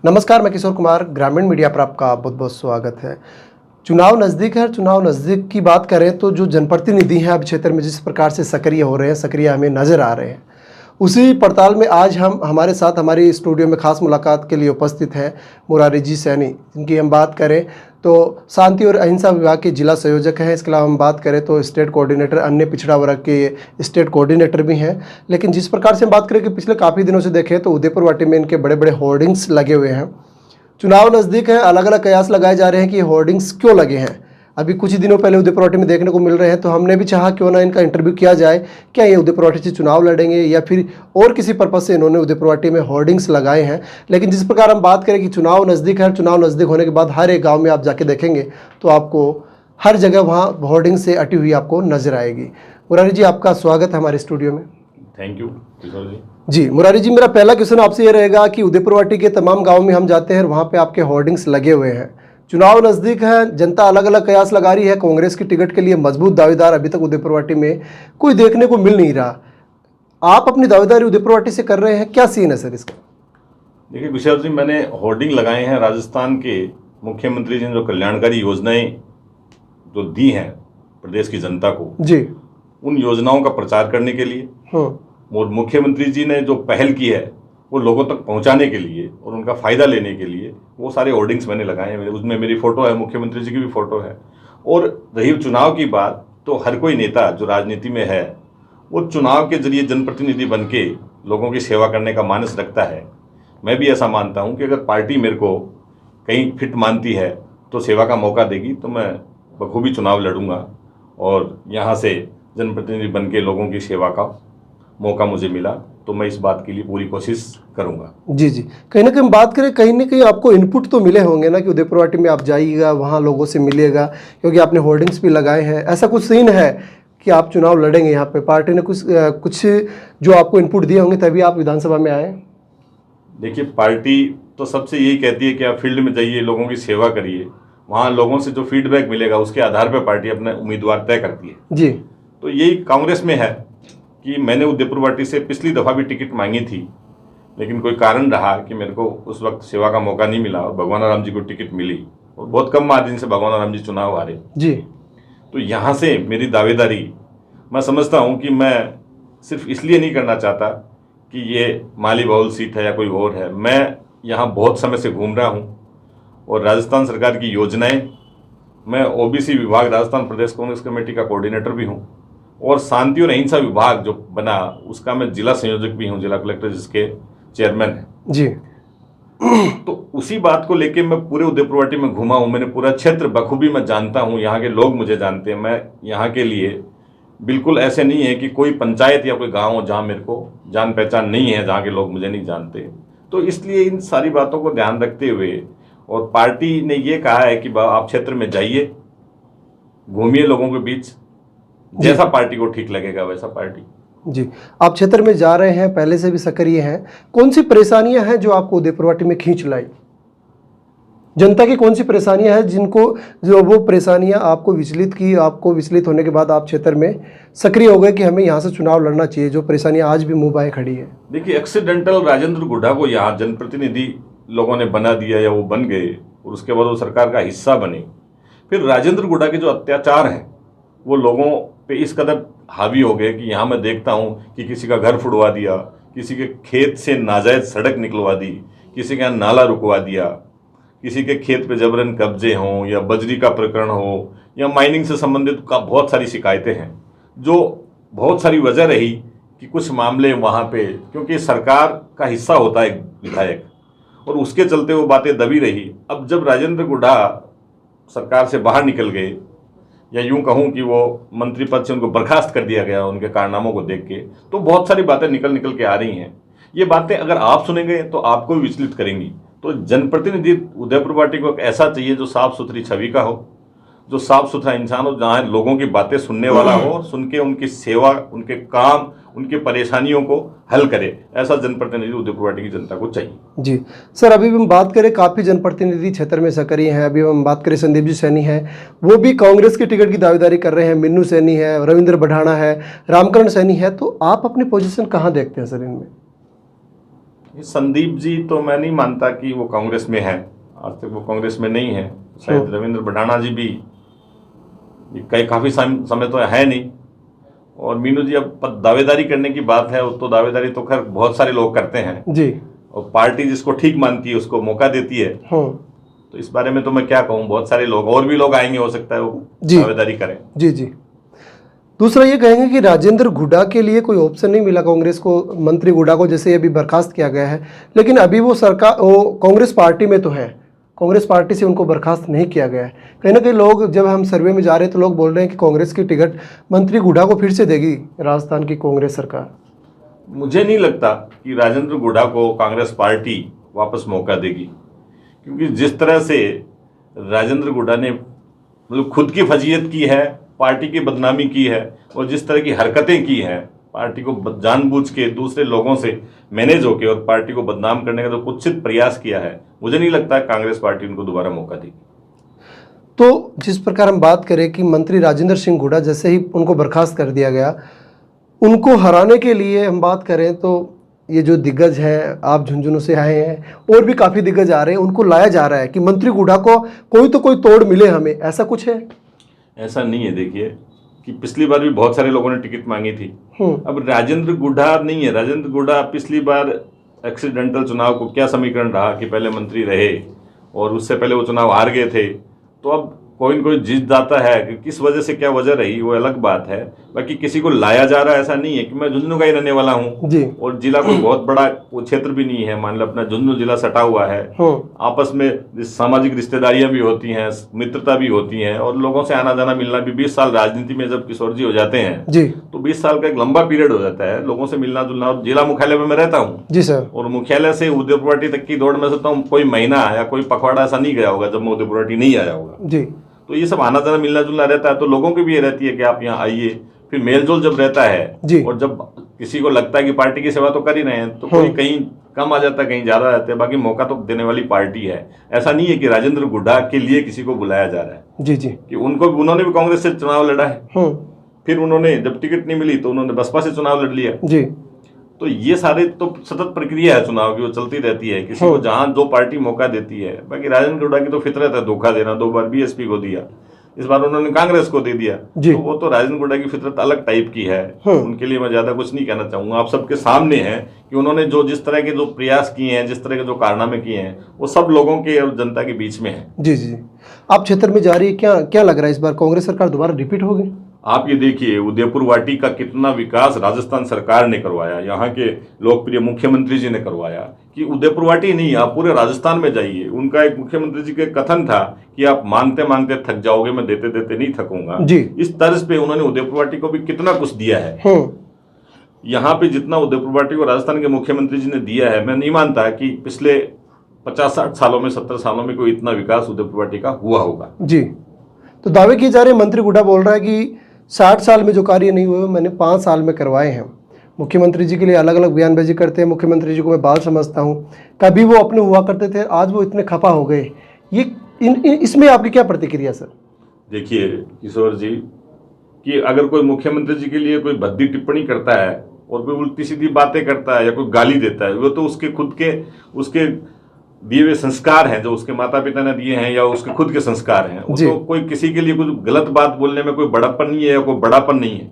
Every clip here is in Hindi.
नमस्कार, मैं किशोर कुमार, ग्रामीण मीडिया पर आपका बहुत बहुत स्वागत है। चुनाव नज़दीक है। चुनाव नज़दीक की बात करें तो जो जनप्रतिनिधि हैं अब क्षेत्र में जिस प्रकार से सक्रिय हो रहे हैं, सक्रिय हमें नज़र आ रहे हैं, उसी पड़ताल में आज हम हमारे साथ हमारी स्टूडियो में खास मुलाकात के लिए उपस्थित हैं मुरारी जी सैनी, जिनकी हम बात करें तो शांति और अहिंसा विभाग के जिला संयोजक हैं। इसके अलावा हम बात करें तो स्टेट कोऑर्डिनेटर, अन्य पिछड़ा वर्ग के स्टेट कोऑर्डिनेटर भी हैं। लेकिन जिस प्रकार से हम बात करें कि पिछले काफ़ी दिनों से देखें तो उदयपुर वाटी में इनके बड़े बड़े होर्डिंग्स लगे हुए हैं। चुनाव नज़दीक है, अलग अलग कयास लगाए जा रहे हैं कि ये होर्डिंग्स क्यों लगे हैं। अभी कुछ ही दिनों पहले उदयपुर वाटी में देखने को मिल रहे हैं, तो हमने भी चाहा क्यों ना इनका इंटरव्यू किया जाए, क्या ये उदयपुर वाटी से चुनाव लड़ेंगे या फिर और किसी पर्पज़ से इन्होंने उदयपुर वाटी में होर्डिंग्स लगाए हैं। लेकिन जिस प्रकार हम बात करें कि चुनाव नज़दीक है, चुनाव नज़दीक होने के बाद हर एक गाँव में आप जाके देखेंगे तो आपको हर जगह वहाँ होर्डिंग से अटी हुई आपको नजर आएगी। मुरारी जी, आपका स्वागत है हमारे स्टूडियो में। थैंक यू किशोर जी। जी मुरारी जी, मेरा पहला क्वेश्चन आपसे ये रहेगा कि उदयपुर वाटी के तमाम गाँव में हम जाते हैं, वहाँ पे आपके होर्डिंग्स लगे हुए हैं। चुनाव नज़दीक है, जनता अलग अलग कयास लगा रही है। कांग्रेस की टिकट के लिए मजबूत दावेदार अभी तक उदयपुर वाटी में कोई देखने को मिल नहीं रहा। आप अपनी दावेदारी उदयपुर वाटी से कर रहे हैं, क्या सीन है सर इसका? देखिए किशोर जी, मैंने होर्डिंग लगाए हैं राजस्थान के मुख्यमंत्री जी ने जो कल्याणकारी योजनाएं जो दी हैं प्रदेश की जनता को जी, उन योजनाओं का प्रचार करने के लिए और मुख्यमंत्री जी ने जो पहल की है वो लोगों तक पहुंचाने के लिए और उनका फ़ायदा लेने के लिए वो सारे होर्डिंग्स मैंने लगाए हैं। उसमें मेरी फ़ोटो है, मुख्यमंत्री जी की भी फ़ोटो है। और रही चुनाव की बात, तो हर कोई नेता जो राजनीति में है वो चुनाव के जरिए जनप्रतिनिधि बन के लोगों की सेवा करने का मानस रखता है। मैं भी ऐसा मानता हूँ कि अगर पार्टी मेरे को कहीं फिट मानती है तो सेवा का मौका देगी तो मैं बखूबी चुनाव लड़ूंगा और यहाँ से जनप्रतिनिधि बन के लोगों की सेवा का मौका मुझे मिला तो मैं इस बात के लिए पूरी कोशिश करूंगा। जी जी, कहीं ना कहीं बात करें, कहीं ना कहीं आपको इनपुट तो मिले होंगे ना कि उदयपुर वाटी में आप जाइएगा, वहाँ लोगों से मिलिएगा, क्योंकि आपने होर्डिंग्स भी लगाए हैं। ऐसा कुछ सीन है कि आप चुनाव लड़ेंगे, यहाँ पे पार्टी ने कुछ जो आपको इनपुट दिए होंगे तभी आप विधानसभा में आए? देखिए, पार्टी तो सबसे यही कहती है कि आप फील्ड में जाइए, लोगों की सेवा करिए, वहाँ लोगों से जो फीडबैक मिलेगा उसके आधार पर पार्टी अपना उम्मीदवार तय करती है। जी, तो यही कांग्रेस में है कि मैंने उदयपुर वाटी से पिछली दफ़ा भी टिकट मांगी थी, लेकिन कोई कारण रहा कि मेरे को उस वक्त सेवा का मौका नहीं मिला और भगवान राम जी को टिकट मिली और बहुत कम मार्जिन से भगवान राम जी चुनाव हारे। जी, तो यहाँ से मेरी दावेदारी मैं समझता हूँ कि मैं सिर्फ इसलिए नहीं करना चाहता कि ये माली बहुल सीट है या कोई और है। मैं यहाँ बहुत समय से घूम रहा हूँ और राजस्थान सरकार की योजनाएं, मैं ओबीसी विभाग राजस्थान प्रदेश कांग्रेस कमेटी का कोऑर्डिनेटर भी हूँ और शांति और अहिंसा विभाग जो बना उसका मैं जिला संयोजक भी हूँ, जिला कलेक्टर जिसके चेयरमैन हैं। जी, तो उसी बात को लेके मैं पूरे उदयपुर वाटी में घूमा हूँ। मैंने पूरा क्षेत्र बखूबी मैं जानता हूँ, यहाँ के लोग मुझे जानते हैं। मैं यहाँ के लिए बिल्कुल ऐसे नहीं है कि कोई पंचायत या कोई गाँव हो जहाँ मेरे को जान पहचान नहीं है, जहाँ के लोग मुझे नहीं जानते। तो इसलिए इन सारी बातों को ध्यान रखते हुए और पार्टी ने ये कहा है कि आप क्षेत्र में जाइए, घूमिए लोगों के बीच, जैसा पार्टी को ठीक लगेगा वैसा पार्टी। जी, आप क्षेत्र में जा रहे हैं, पहले से भी सक्रिय हैं। कौन सी परेशानियां हैं जो आपको उदयपुर वाटी में खींच लाई? जनता की कौन सी परेशानियां हैं जो वो परेशानियां आपको विचलित की, आपको विचलित होने के बाद आप क्षेत्र में सक्रिय हो गए कि हमें यहाँ से चुनाव लड़ना चाहिए, जो परेशानियां आज भी मुंह बाएं खड़ी है? देखिए, एक्सीडेंटल राजेंद्र गुड्डा को यहाँ जनप्रतिनिधि लोगों ने बना दिया या वो बन गए और उसके बाद वो सरकार का हिस्सा बने। फिर राजेंद्र गुड्डा के जो अत्याचार हैं वो लोगों पे इस कदर हावी हो गए कि यहाँ मैं देखता हूँ कि किसी का घर फुड़वा दिया, किसी के खेत से नाजायज सड़क निकलवा दी, किसी का नाला रुकवा दिया, किसी के खेत पे जबरन कब्जे हों या बजरी का प्रकरण हो या माइनिंग से संबंधित का बहुत सारी शिकायतें हैं। जो बहुत सारी वजह रही कि कुछ मामले वहाँ पे, क्योंकि सरकार का हिस्सा होता है विधायक, और उसके चलते वो बातें दबी रही। अब जब राजेंद्र गुड्डा सरकार से बाहर निकल गए या यूं कहूं कि वो मंत्री पद से उनको बर्खास्त कर दिया गया उनके कारनामों को देख के, तो बहुत सारी बातें निकल के आ रही हैं। ये बातें अगर आप सुनेंगे तो आपको भी विचलित करेंगी। तो जनप्रतिनिधि उदयपुर वाटी को एक ऐसा चाहिए जो साफ सुथरी छवि का हो, जो साफ सुथरा इंसान हो, जहाँ लोगों की बातें सुनने वाला हो और सुन के उनकी सेवा, उनके काम, उनकी परेशानियों को हल करे। ऐसा जनप्रतिनिधि उदयपुर वाटी की जनता को चाहिए। जी सर, अभी भी हम बात करें, काफ़ी जनप्रतिनिधि क्षेत्र में सक्रिय हैं। अभी हम बात करें संदीप जी सैनी हैं, वो भी कांग्रेस की टिकट की दावेदारी कर रहे हैं। मिन्नू सैनी है, रविंद्र बढ़ाना है, रामकरण सैनी है। तो आप अपनी पोजीशन कहाँ देखते हैं सर इनमें? संदीप जी तो मैं नहीं मानता कि वो कांग्रेस में है, आज तक वो कांग्रेस में नहीं है। शायद रविंद्र भडाना जी भी काफ़ी समय तो है नहीं। और मीनू जी, अब दावेदारी करने की बात है, तो दावेदारी तो खैर बहुत सारे लोग करते हैं जी, और पार्टी जिसको ठीक मानती है उसको मौका देती है। तो इस बारे में तो मैं क्या कहूँ, बहुत सारे लोग और भी लोग आएंगे, हो सकता है वो दावेदारी करें। जी जी। दूसरा ये कहेंगे कि राजेंद्र गुड्डा के लिए कोई ऑप्शन नहीं मिला कांग्रेस को, मंत्री गुड्डा को जैसे अभी बर्खास्त किया गया है, लेकिन अभी वो कांग्रेस पार्टी में तो है, कांग्रेस पार्टी से उनको बर्खास्त नहीं किया गया है। कहीं ना कहीं लोग, जब हम सर्वे में जा रहे हैं तो लोग बोल रहे हैं कि कांग्रेस की टिकट मंत्री गुड्डा को फिर से देगी राजस्थान की कांग्रेस सरकार। मुझे नहीं लगता कि राजेंद्र गुड्डा को कांग्रेस पार्टी वापस मौका देगी, क्योंकि जिस तरह से राजेंद्र गुड्डा ने मतलब खुद की फजीयत की है, पार्टी की बदनामी की है, और जिस तरह की हरकतें की हैं, पार्टी को जानबूझ के दूसरे लोगों से मैनेज होकर और पार्टी को बदनाम करने का जो कुत्सित प्रयास किया है, मुझे नहीं लगता कांग्रेस पार्टी उनको दोबारा मौका देगी। तो जिस प्रकार हम बात करें कि मंत्री राजेंद्र सिंह गुड्डा जैसे ही उनको बर्खास्त कर दिया गया, उनको हराने के लिए हम बात करें तो ये जो दिग्गज हैं, आप झुंझुनू से आए हैं, और भी काफ़ी दिग्गज आ रहे हैं, उनको लाया जा रहा है कि मंत्री गुड्डा को कोई तो कोई तोड़ मिले हमें, ऐसा कुछ है? ऐसा नहीं है। देखिए कि पिछली बार भी बहुत सारे लोगों ने टिकट मांगी थी। अब राजेंद्र गुड्डा नहीं है। राजेंद्र गुड्डा पिछली बार एक्सीडेंटल चुनाव को क्या समीकरण रहा कि पहले मंत्री रहे और उससे पहले वो चुनाव हार गए थे, तो अब कोई न कोई जीत जाता है, कि किस वजह से क्या वजह रही वो अलग बात है। बाकी किसी को लाया जा रहा है ऐसा नहीं है कि मैं झुंझुनू का ही रहने वाला हूँ, और जिला कोई बहुत बड़ा वो क्षेत्र भी नहीं है, मान लो अपना झुंझुनू जिला सटा हुआ है। आपस में सामाजिक रिश्तेदारियां भी होती हैं, मित्रता भी होती हैं, और लोगों से आना जाना मिलना भी। 20 साल राजनीति में जब किशोर जी हो जाते हैं तो 20 साल का एक लंबा पीरियड हो जाता है लोगों से मिलना जुलना। और जिला मुख्यालय में मैं रहता हूँ जी सर, और मुख्यालय से उदयपुर तक की दौड़ में सकता हूँ, कोई महीना या कोई पखवाड़ा ऐसा नहीं गया होगा जब मैं उदयपुर नहीं आया होगा जी। तो ये सब आना जाना मिलना जुलना रहता है, तो लोगों की भी ये रहती है कि आप यहाँ आइए। फिर मेलजोल जब रहता है और जब किसी को लगता है कि पार्टी की सेवा तो कर ही रहे हैं, तो कोई कहीं कम आ जाता है, कहीं ज्यादा रहते हैं। बाकी मौका तो देने वाली पार्टी है। ऐसा नहीं है कि राजेंद्र गुड्डा के लिए किसी को बुलाया जा रहा है जी जी, कि उन्होंने भी कांग्रेस से चुनाव लड़ा है, फिर उन्होंने जब टिकट नहीं मिली तो उन्होंने बसपा से चुनाव लड़ लिया जी। तो ये सारे तो सतत प्रक्रिया है चुनाव की, वो चलती रहती है, किसी को जहां जो पार्टी मौका देती है। बाकी राजेंद्र गुड्डा की तो फितरत है धोखा देना। 2 बार बीएसपी को दिया, इस बार उन्होंने कांग्रेस को दे दिया, तो वो तो राजेंद्र गुड्डा की फितरत अलग टाइप की है। उनके लिए मैं ज्यादा कुछ नहीं कहना चाहूंगा। आप सबके सामने है कि उन्होंने जिस तरह के जो प्रयास किए हैं, जिस तरह के जो कारनामे किए हैं, वो सब लोगों के और जनता के बीच में है जी जी। आप क्षेत्र में जा रही है, क्या लग रहा है इस बार कांग्रेस सरकार दोबारा रिपीट होगी? आप ये देखिए उदयपुर वाटी का कितना विकास राजस्थान सरकार ने करवाया, यहाँ के लोकप्रिय मुख्यमंत्री जी ने करवाया। कि उदयपुर वाटी नहीं, आप पूरे राजस्थान में जाइए। उनका एक मुख्यमंत्री जी का कथन था कि आप मांगते मांगते थक जाओगे, मैं देते देते नहीं थकूंगा जी। इस तर्ज पे उन्होंने उदयपुर वाटी को भी कितना कुछ दिया है। यहाँ पे जितना उदयपुर वाटी को राजस्थान के मुख्यमंत्री जी ने दिया है, मैं नहीं मानता कि पिछले 50-60 सालों में 70 सालों में कोई इतना विकास उदयपुर वाटी का हुआ होगा जी। तो दावे किए जा रहे, मंत्री गुड्डा बोल रहा है कि 60 साल में जो कार्य नहीं हुए मैंने 5 साल में करवाए हैं। मुख्यमंत्री जी के लिए अलग अलग बयानबाजी करते हैं। मुख्यमंत्री जी को मैं बाल समझता हूं, कभी वो अपने हुआ करते थे, आज वो इतने खफा हो गए। ये इसमें आपकी क्या प्रतिक्रिया सर? देखिए किशोर जी, कि अगर कोई मुख्यमंत्री जी के लिए कोई भद्दी टिप्पणी करता है और कोई उल्टी सीधी बातें करता है या कोई गाली देता है, वो तो उसके खुद के उसके दिए हुए संस्कार हैं, जो उसके माता पिता ने दिए हैं, या उसके खुद के संस्कार हैं। तो कोई किसी के लिए कुछ गलत बात बोलने में कोई बड़प्पन नहीं है या कोई बड़ापन नहीं है।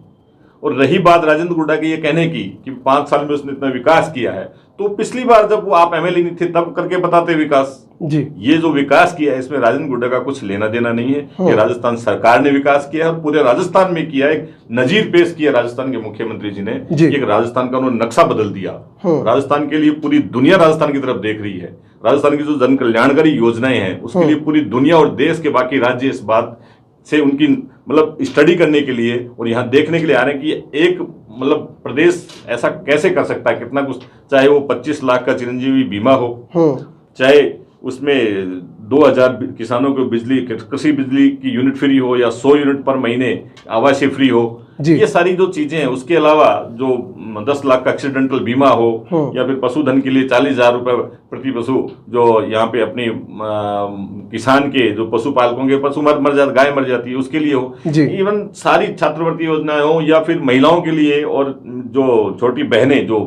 और रही बात राजेंद्र गुड्डा की ये कहने की कि 5 साल में उसने इतना विकास किया है, तो पिछली बार जब वो आप एमएलए नहीं थे तब करके बताते विकास जी। ये जो विकास किया है इसमें राजेंद्र गुड्डा का कुछ लेना देना नहीं है। ये राजस्थान सरकार ने विकास किया है, पूरे राजस्थान में किया। एक नजीर पेश किया राजस्थान के मुख्यमंत्री जी ने, एक राजस्थान का उन्होंने नक्शा बदल दिया। राजस्थान के लिए पूरी दुनिया राजस्थान की तरफ देख रही है। राजस्थान की जो जन कल्याणकारी योजनाएं हैं उसके लिए पूरी दुनिया और देश के बाकी राज्य इस बात से उनकी मतलब स्टडी करने के लिए और यहाँ देखने के लिए आ रहे हैं कि एक मतलब प्रदेश ऐसा कैसे कर सकता है कितना कुछ। चाहे वो 25 लाख का चिरंजीवी बीमा हो, चाहे उसमें 2000 किसानों को बिजली कृषि बिजली की यूनिट फ्री हो, या 100 यूनिट पर महीने आवासीय फ्री हो, ये सारी जो चीजें हैं। उसके अलावा जो 10 लाख का एक्सीडेंटल बीमा हो, या फिर पशुधन के लिए 40,000 रुपए प्रति पशु, जो यहाँ पे अपनी किसान के जो पशुपालकों के पशु मर जाते, गाय मर जाती है उसके लिए हो। इवन सारी छात्रवृत्ति योजनाएं हो, या फिर महिलाओं के लिए, और जो छोटी बहनें जो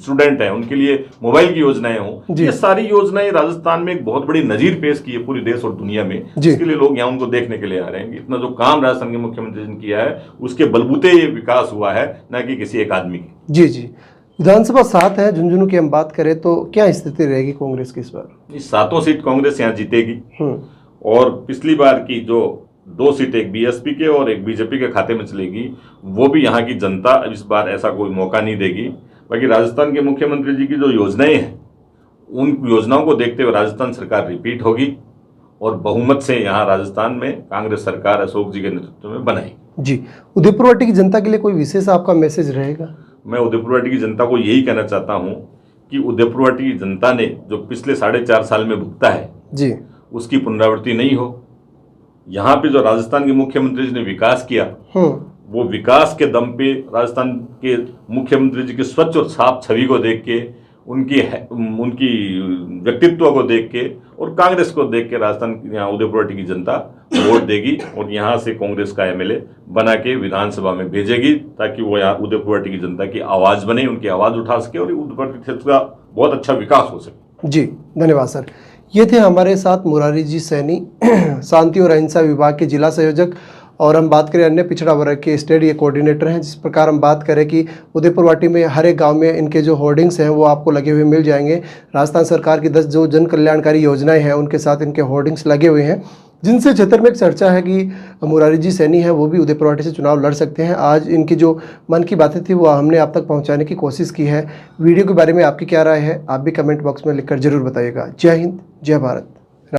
स्टूडेंट हैं उनके लिए मोबाइल की योजनाएं हों, जी। ये सारी योजनाएं राजस्थान में एक बहुत बड़ी नजीर पेश की है पूरे देश और दुनिया में, जी। इसके लिए लोग यहाँ उनको देखने के लिए आ रहे हैं। इतना जो काम राजस्थान के मुख्यमंत्री ने किया है उसके बलबूते ये विकास हुआ है, न कि किसी एक आदमी की। जी जी। विधानसभा 7 है, झुंझुनू की हम बात करें तो क्या स्थिति रहेगी कांग्रेस की इस बार? इस 7 सीट कांग्रेस यहाँ जीतेगी और पिछली बार की जो 2 सीट एक बीएसपी के और एक बीजेपी के खाते में चलेगी, वो भी यहाँ की जनता इस बार ऐसा कोई मौका नहीं देगी। बाकी राजस्थान के मुख्यमंत्री जी की जो योजनाएं हैं उन योजनाओं को देखते हुए राजस्थान सरकार रिपीट होगी और बहुमत से यहाँ राजस्थान में कांग्रेस सरकार अशोक जी के नेतृत्व में बनाएगी। जी। उदयपुर वाटी की जनता के लिए कोई विशेष आपका मैसेज रहेगा? मैं उदयपुर वाटी की जनता को यही कहना चाहता हूँ कि उदयपुर वाटी की जनता ने जो पिछले 4.5 साल में भुगता है जी, उसकी पुनरावृत्ति नहीं हो। यहाँ पे जो राजस्थान के मुख्यमंत्री जी ने विकास किया वो विकास के दम पे राजस्थान के मुख्यमंत्री जी की स्वच्छ और साफ छवि को देख के, उनकी व्यक्तित्व को देख के और कांग्रेस को देख के राजस्थान यहाँ उदयपुर वाटी की जनता वोट देगी और यहाँ से कांग्रेस का एमएलए बना के विधानसभा में भेजेगी ताकि वो यहाँ उदयपुर वाटी की जनता की आवाज़ बने, उनकी आवाज़ उठा सके और उदयपुर वाटी क्षेत्र का बहुत अच्छा विकास हो सके। जी, धन्यवाद सर। ये थे हमारे साथ मुरारी जी सैनी, शांति और अहिंसा विभाग के जिला संयोजक, और हम बात करें अन्य पिछड़ा वर्ग के स्टेट ये कोऑर्डिनेटर हैं। जिस प्रकार हम बात करें कि उदयपुर वाटी में हर एक गांव में इनके जो होर्डिंग्स हैं वो आपको लगे हुए मिल जाएंगे। राजस्थान सरकार की 10 जो जन कल्याणकारी योजनाएं हैं उनके साथ इनके होर्डिंग्स लगे हुए हैं, जिनसे क्षेत्र में एक चर्चा है कि मुरारी जी सैनी है वो भी उदयपुर वाटी से चुनाव लड़ सकते हैं। आज इनकी जो मन की बातें थी वो हमने आप तक पहुँचाने की कोशिश की है। वीडियो के बारे में आपकी क्या राय है आप भी कमेंट बॉक्स में लिखकर जरूर बताइएगा। जय हिंद, जय भारत।